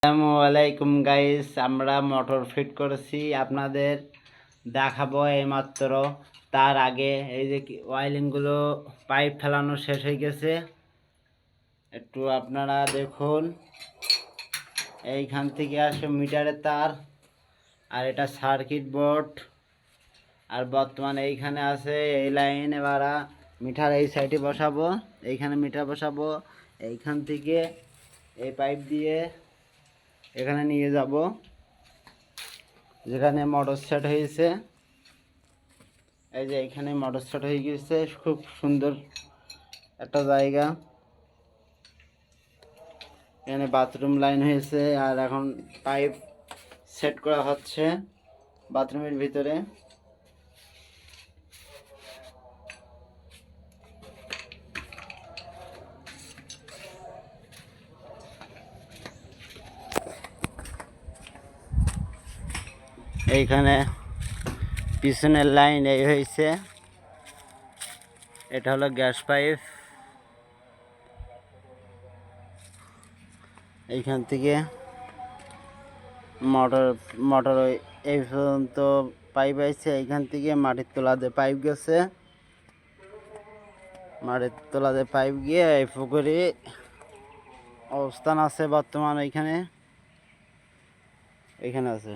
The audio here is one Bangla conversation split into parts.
আসসালামু আলাইকুম গাইস, আমরা মোটর ফিট করেছি, আপনাদের দেখাবো এইমাত্র। তার আগে এই যে ওয়াইরিংগুলো পাইপ ফেলানো শেষ হয়ে গেছে, একটু আপনারা দেখুন। এইখান থেকে আসে মিটারের তার, আর এটা সার্কিট বোর্ড। আর বর্তমানে এইখানে আছে এই লাইন। এবার মিটার এই সাইডে বসাবো, এইখানে মিটার বসাবো। এইখান থেকে এই পাইপ দিয়ে এখানে নিয়ে যাব যেখানে মোটর সেট হয়েছে। এই যে এখানে মোটর সেট হয়ে গেছে, খুব সুন্দর একটা জায়গা। এখানে বাথরুম লাইন হয়েছে, আর এখন পাইপ সেট করা হচ্ছে বাথরুমের ভিতরে। এইখানে পিছনের লাইন এই হয়েছে, এটা হলো গ্যাস পাইপ। এইখান থেকে মোটর এই পর্যন্ত পাইপ আছে। এইখান থেকে মাটির তলাতে পাইপ গেছে, মাটির তলাতে পাইপ গিয়ে এই পুকুরে অবস্থান আছে বর্তমান। এইখানে আছে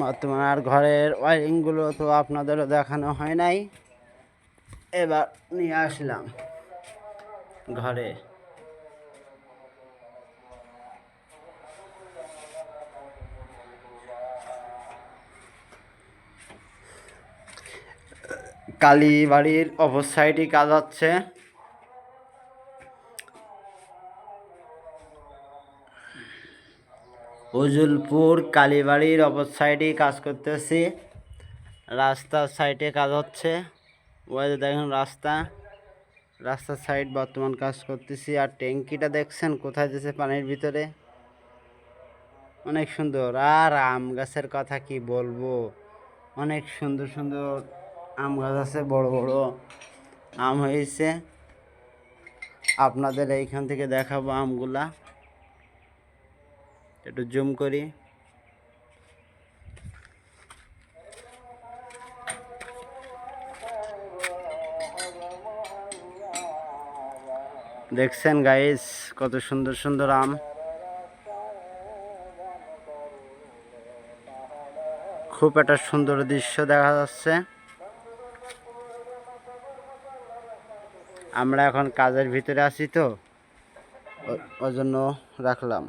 বর্তমানে। আর ঘরের ওয়ারিংগুলো তো আপনাদেরও দেখানো হয় নাই, এবার নিয়ে আসলাম ঘরে। কালীবাড়ির অপর সাইডে কাজ হচ্ছে। উজুলপুর কালীবাড়ির অপর সাইডে কাজ করতেছি, রাস্তার সাইডে কাজ হচ্ছে। ওই যে দেখুন রাস্তার সাইড বর্তমান কাজ করতেছি। আর ট্যাঙ্কিটা দেখছেন কোথায় দিয়েছে পানির ভিতরে, অনেক সুন্দর। আর আম গাছের কথা কি বলবো, অনেক সুন্দর সুন্দর আম গাছ আছে, বড় বড় আম হয়েছে। আপনাদের এইখান থেকে দেখাবো আমগুলা, একটু জুম করি। দেখছেন গাইস কত সুন্দর সুন্দর আম, খুব একটা সুন্দর দৃশ্য দেখা যাচ্ছে। আমরা এখন কাজের ভিতরে আছি তো, ওই জন্য রাখলাম।